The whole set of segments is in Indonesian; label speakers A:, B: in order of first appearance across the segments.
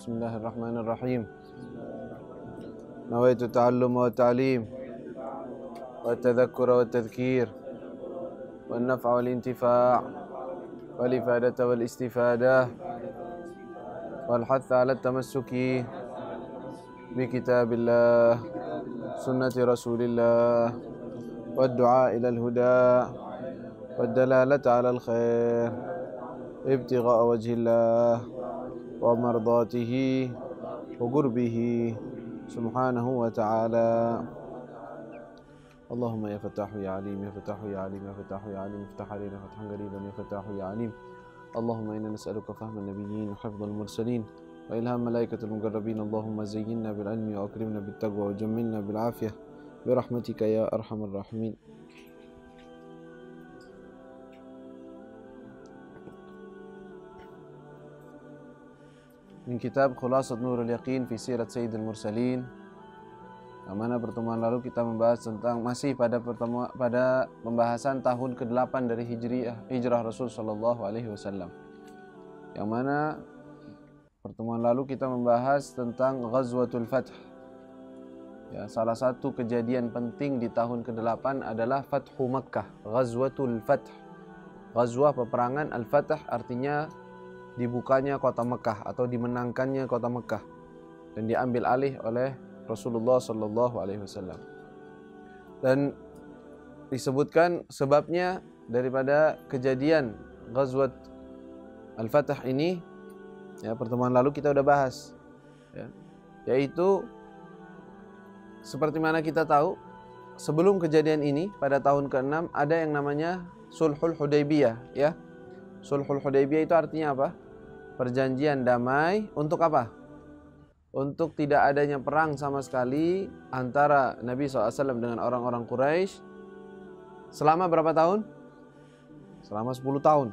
A: Bismillahirrahmanirrahim. Nawaitu ta'allum wa ta'lim wa tadhakkura wa tadhkir wa naf'a wal intifa' wal ifadata wal istifadah wal hatha ala tamassuki bi kitabillah sunnati rasulillah wa du'a ila al-huda wa dalalata ala al-khair ibtigha'a wajhillah wa mardatihi wa qurbihi subhanahu wa ta'ala. Allahumma ya fatahu ya alim, ya fatahu ya alim, ya fatahu ya alim, iftah alaina fathan qariban ya fatahu ya alim. Allahumma inna nas'aluka fahman nabiyyin wa hifdhal mursalin wa ilham malaikatil muqarrabin. Allahumma zayyinna bil ilmi wa akrimna bit taqwa wa jammilna bil afiyah bi rahmatika ya arhamar rahimin. Min kitab Khulasat Nurul Yaqin fi Sirat Sayyidil Mursalin. Yang mana pertemuan lalu kita membahas tentang masih pada pembahasan tahun ke-8 dari hijrah Rasul sallallahu alaihi wasallam. Yang mana pertemuan lalu kita membahas tentang Ghazwatul Fath. Ya, salah satu kejadian penting di tahun ke-8 adalah Fathu Makkah, Ghazwatul Fath. Ghazwah peperangan, Al-Fath artinya dibukanya kota Mekah atau dimenangkannya kota Mekah dan diambil alih oleh Rasulullah sallallahu alaihi wasallam. Dan disebutkan sebabnya daripada kejadian Ghazwat Al-Fath ini, ya, pertemuan lalu kita udah bahas, ya, yaitu seperti mana kita tahu sebelum kejadian ini pada tahun ke-6 ada yang namanya Sulhul Hudaybiyah, ya. Sulhul Hudaybiyah itu artinya apa? Perjanjian damai untuk apa? Untuk tidak adanya perang sama sekali antara Nabi SAW dengan orang-orang Quraisy selama berapa tahun? Selama 10 tahun,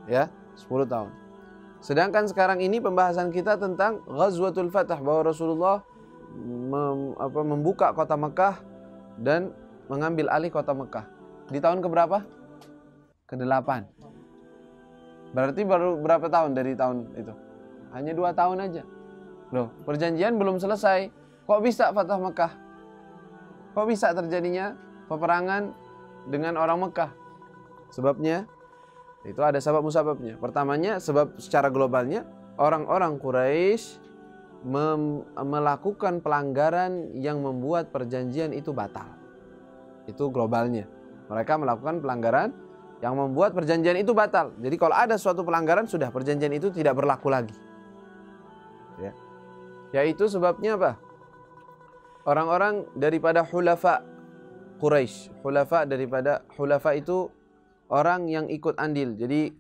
A: ya, 10 tahun. Sedangkan sekarang ini pembahasan kita tentang Ghazwatul Fath, bahwa Rasulullah membuka kota Mekah dan mengambil alih kota Mekah di tahun keberapa? Ke-8. Berarti baru berapa tahun dari tahun itu? Hanya 2 tahun aja. Loh, perjanjian belum selesai. Kok bisa Fatah Mekah? Kok bisa terjadinya peperangan dengan orang Mekah? Sebabnya, itu ada sebab musababnya. Pertamanya, sebab secara globalnya, orang-orang Quraisy melakukan pelanggaran yang membuat perjanjian itu batal. Itu globalnya. Mereka melakukan pelanggaran yang membuat perjanjian itu batal. Jadi kalau ada suatu pelanggaran, sudah perjanjian itu tidak berlaku lagi. Ya. Yaitu sebabnya apa? Orang-orang daripada hulafa Quraisy. Hulafa itu orang yang ikut andil. Jadi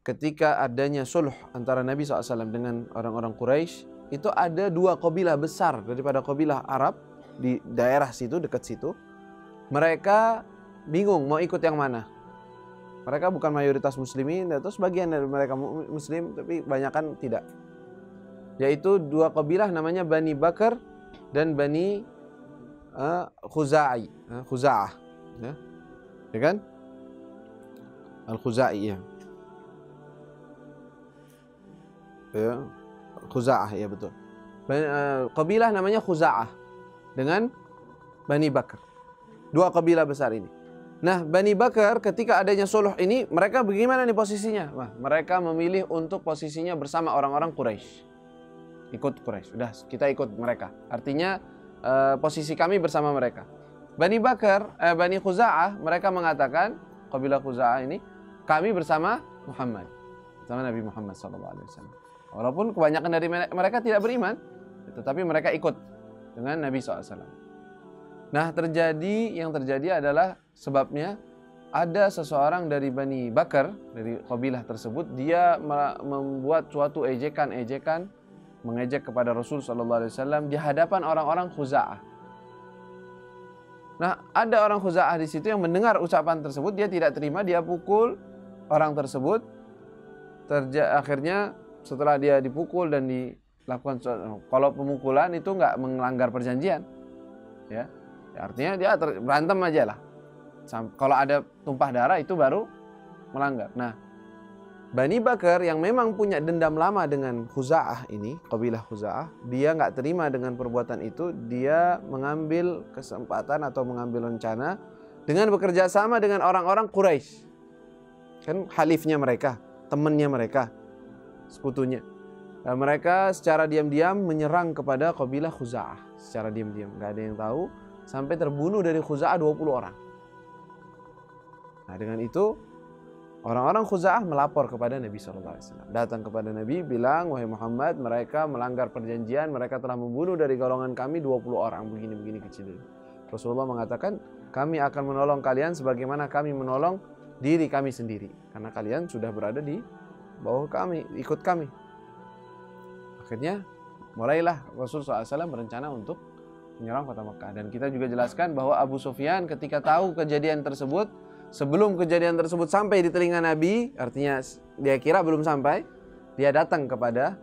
A: ketika adanya sulh antara Nabi SAW dengan orang-orang Quraisy, itu ada 2 kabilah besar daripada kabilah Arab di daerah situ, dekat situ. Mereka bingung mau ikut yang mana. Mereka bukan mayoritas muslimin, atau sebagian dari mereka muslim, tapi banyakan tidak. Yaitu 2 kabilah namanya Bani Bakar dan Bani Khuza'ah. Ya. Ya kan? Al-Khuzai, ya. Ya. Khuza'ah, ya betul. Kabilah namanya Khuza'ah dengan Bani Bakar. 2 kabilah besar ini. Nah, Bani Bakar ketika adanya sulh ini, mereka bagaimana nih posisinya? Wah, mereka memilih untuk posisinya bersama orang-orang Quraisy. Ikut Quraisy. Udah, kita ikut mereka. Artinya posisi kami bersama mereka. Bani Khuza'ah, mereka mengatakan, kabilah Khuza'ah ini, kami bersama Muhammad. Bersama Nabi Muhammad SAW. Walaupun kebanyakan dari mereka tidak beriman, tetapi mereka ikut dengan Nabi SAW. Nah, yang terjadi adalah sebabnya ada seseorang dari Bani Bakar, dari kabilah tersebut, dia membuat suatu ejekan, mengejek kepada Rasul SAW di hadapan orang-orang Khuza'ah. Nah, ada orang Khuza'ah di situ yang mendengar ucapan tersebut, dia tidak terima, dia pukul orang tersebut. Akhirnya setelah dia dipukul dan dilakukan, kalau pemukulan itu nggak melanggar perjanjian, ya. Artinya dia berantem aja lah. Kalau ada tumpah darah itu baru melanggar. Nah, Bani Bakar yang memang punya dendam lama dengan Khuza'ah ini, kabilah Khuza'ah, dia nggak terima dengan perbuatan itu. Dia mengambil kesempatan atau mengambil rencana dengan bekerja sama dengan orang-orang Quraisy, kan halifnya mereka, temannya mereka, sekutunya. Dan mereka secara diam-diam menyerang kepada kabilah Khuza'ah, secara diam-diam, nggak ada yang tahu, sampai terbunuh dari Khuza'ah 20 orang. Nah, dengan itu orang-orang Khuza'ah melapor kepada Nabi SAW. Datang kepada Nabi, bilang, wahai Muhammad, mereka melanggar perjanjian, mereka telah membunuh dari golongan kami 20 orang, begini-begini kecil. Rasulullah mengatakan, kami akan menolong kalian sebagaimana kami menolong diri kami sendiri. Karena kalian sudah berada di bawah kami, ikut kami. Akhirnya, mulailah Rasulullah SAW berencana untuk menyerang kota Mekah. Dan kita juga jelaskan bahwa Abu Sufyan ketika tahu kejadian tersebut, sebelum kejadian tersebut sampai di telinga Nabi, artinya dia kira belum sampai, dia datang kepada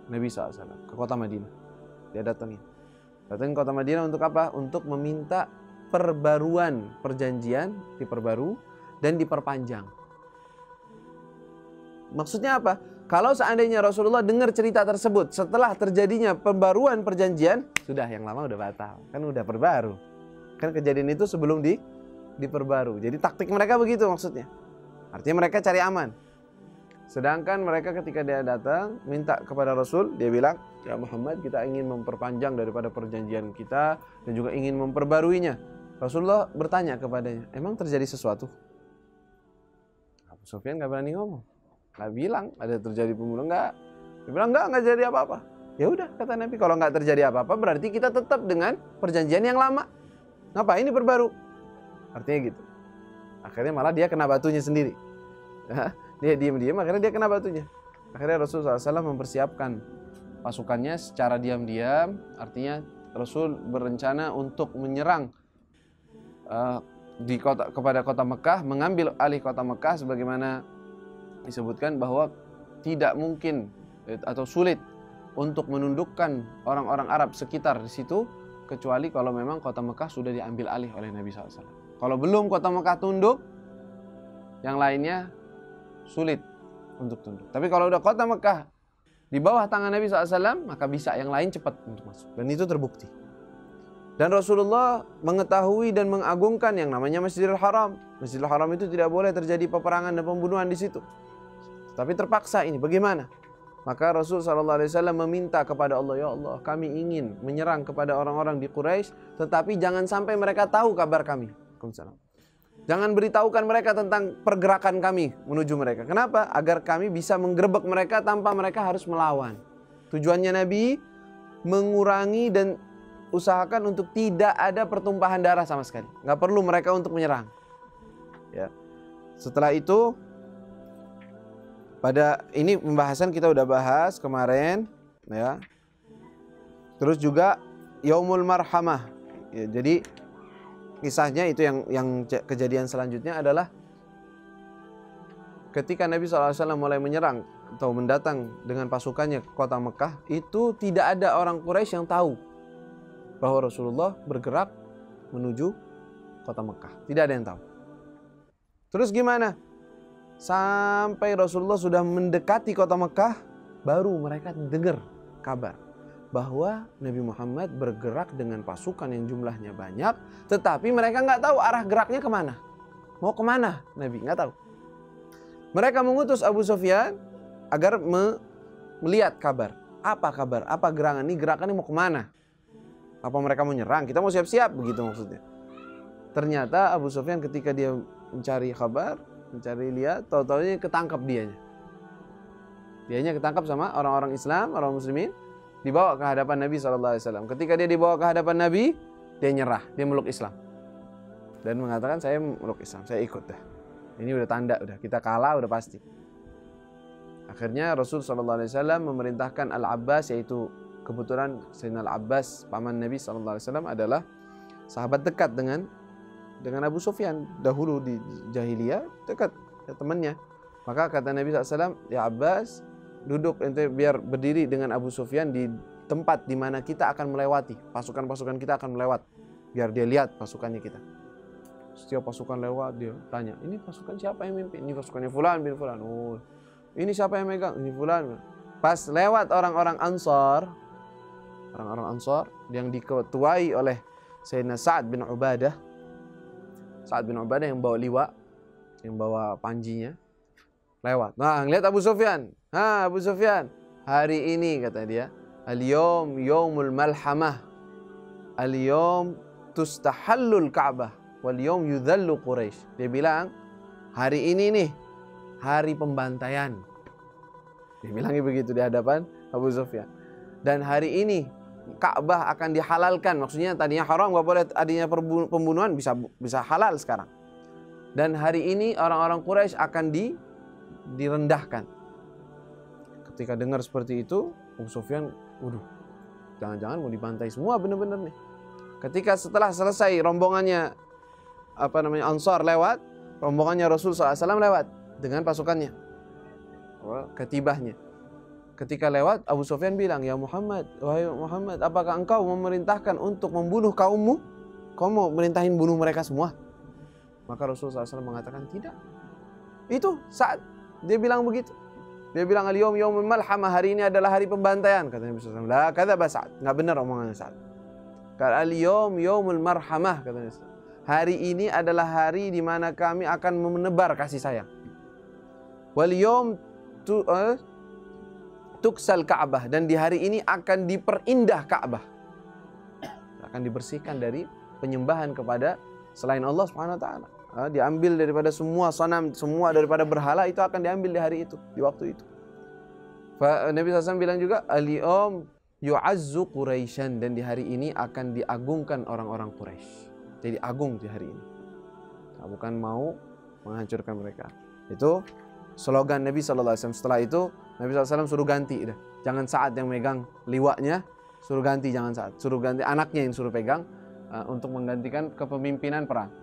A: Nabi SAW ke kota Madinah. Dia datang ke kota Madinah untuk apa? Untuk meminta perbaruan perjanjian, diperbaru dan diperpanjang. Maksudnya apa? Kalau seandainya Rasulullah dengar cerita tersebut setelah terjadinya pembaruan perjanjian, sudah yang lama udah batal, kan udah perbaru. Kan kejadian itu sebelum diperbaru. Jadi taktik mereka begitu maksudnya. Artinya mereka cari aman. Sedangkan mereka ketika dia datang minta kepada Rasul, dia bilang, ya Muhammad, kita ingin memperpanjang daripada perjanjian kita dan juga ingin memperbaruinya. Rasulullah bertanya kepadanya, emang terjadi sesuatu? Abu Sufyan gak berani ngomong. Gak bilang ada terjadi pembunuhan, enggak. Dia bilang enggak jadi apa-apa. Ya udah, kata Nabi, kalau enggak terjadi apa-apa berarti kita tetap dengan perjanjian yang lama. Ngapain diperbaru? Artinya gitu. Akhirnya malah dia kena batunya sendiri. Dia diam-diam, akhirnya dia kena batunya. Akhirnya Rasulullah SAW mempersiapkan pasukannya secara diam-diam. Artinya Rasul berencana untuk menyerang kepada kota Mekah, mengambil alih kota Mekah, sebagaimana disebutkan bahwa tidak mungkin atau sulit untuk menundukkan orang-orang Arab sekitar di situ, kecuali kalau memang kota Mekah sudah diambil alih oleh Nabi SAW. Kalau belum kota Mekah tunduk, yang lainnya sulit untuk tunduk. Tapi kalau udah kota Mekah di bawah tangan Nabi SAW, maka bisa yang lain cepat untuk masuk. Dan itu terbukti. Dan Rasulullah mengetahui dan mengagungkan yang namanya Masjidil Haram. Masjidil Haram itu tidak boleh terjadi peperangan dan pembunuhan di situ. Tapi terpaksa ini, bagaimana? Maka Rasul SAW meminta kepada Allah, ya Allah, kami ingin menyerang kepada orang-orang di Quraisy, tetapi jangan sampai mereka tahu kabar kami. Jangan beritahukan mereka tentang pergerakan kami menuju mereka. Kenapa? Agar kami bisa menggerebek mereka tanpa mereka harus melawan. Tujuannya Nabi mengurangi dan usahakan untuk tidak ada pertumpahan darah sama sekali. Nggak perlu mereka untuk menyerang. Ya. Setelah itu, pada ini pembahasan kita udah bahas kemarin, ya. Terus juga Yaumul Marhamah. Ya, jadi kisahnya itu yang kejadian selanjutnya adalah ketika Nabi SAW mulai menyerang atau mendatang dengan pasukannya ke kota Mekah, itu tidak ada orang Quraisy yang tahu bahwa Rasulullah bergerak menuju kota Mekah. Tidak ada yang tahu. Terus gimana? Sampai Rasulullah sudah mendekati kota Mekah, baru mereka dengar kabar bahwa Nabi Muhammad bergerak dengan pasukan yang jumlahnya banyak, tetapi mereka nggak tahu arah geraknya kemana. Mau kemana Nabi? Nggak tahu. Mereka mengutus Abu Sufyan agar melihat kabar. Apa kabar? Apa gerangan ini? Gerakan ini mau kemana? Apa mereka mau nyerang? Kita mau siap-siap, begitu maksudnya. Ternyata Abu Sufyan ketika dia mencari kabar, mencari lihat, tahu-tahunya ketangkap dianya ketangkap sama orang-orang Islam, orang muslimin, dibawa ke hadapan Nabi SAW. Ketika dia dibawa ke hadapan Nabi, dia nyerah, dia meluk Islam dan mengatakan, saya meluk Islam, saya ikut dah. Ini udah tanda, udah kita kalah, udah pasti. Akhirnya Rasul SAW memerintahkan Al-Abbas, yaitu kebetulan Sayyidina Al-Abbas, paman Nabi SAW, adalah sahabat dekat dengan Abu Sufyan. Dahulu di jahiliyah dekat temannya. Maka kata Nabi SAW, ya Abbas, duduk ente biar berdiri dengan Abu Sufyan di tempat di mana kita akan melewati, pasukan-pasukan kita akan melewat, biar dia lihat pasukannya kita. Setiap pasukan lewat dia tanya, ini pasukan siapa yang mimpin? Ini pasukannya Fulan bin Fulan. Oh, ini siapa yang megang? Ini Fulan. Pas lewat orang-orang Ansar yang diketuai oleh Sayyidina Sa'ad bin Ubadah. Sa'ad bin Ubadah yang bawa liwa, yang bawa panjinya, lewat. Nah, ngeliat Abu Sufyan. Abu Sufyan, hari ini kata dia, al-yawm yawmul malhamah. Al-yawm tustahallul Ka'bah wal yawm yudhallu Quraisy. Dia bilang, hari ini nih hari pembantaian. Dia bilangnya begitu di hadapan Abu Sufyan. Dan hari ini Ka'bah akan dihalalkan. Maksudnya tadinya haram, gak boleh adanya pembunuhan, bisa halal sekarang. Dan hari ini orang-orang Quraisy akan direndahkan. Ketika dengar seperti itu, Abu Sufyan, waduh, jangan-jangan mau dibantai semua benar-benar nih. Ketika setelah selesai rombongannya Ansar lewat, rombongannya Rasul SAW lewat dengan pasukannya, ketibahnya. Ketika lewat, Abu Sufyan bilang, ya Muhammad, wahai Muhammad, apakah engkau memerintahkan untuk membunuh kaummu? Kau mau merintahin bunuh mereka semua? Maka Rasul SAW mengatakan tidak. Itu saat dia bilang begitu. Dia bilang, al-yawm yawmul malhamah, hari ini adalah hari pembantaian. Katanya Nabi SAW, la kadzaba Sa'ad, nggak benar omongannya Sa'ad. Al-yawm yawmul marhamah, katanya. Hari ini adalah hari di mana kami akan menebar kasih sayang. Wal yawm tuksal Ka'bah, dan di hari ini akan diperindah Ka'bah. Akan dibersihkan dari penyembahan kepada selain Allah Subhanahu wa taala. Diambil daripada semua sanam, semua daripada berhala, itu akan diambil di hari itu, di waktu itu. Nabi SAW bilang juga, al-yawm yu'azzu Quraisyan, dan di hari ini akan diagungkan orang-orang Quraisy. Jadi agung di hari ini. Nah, bukan mau menghancurkan mereka. Itu slogan Nabi SAW. Setelah itu Nabi SAW suruh ganti. Jangan Sa'ad yang megang liwanya, suruh ganti, jangan Sa'ad. Suruh ganti anaknya yang suruh pegang untuk menggantikan kepemimpinan perang.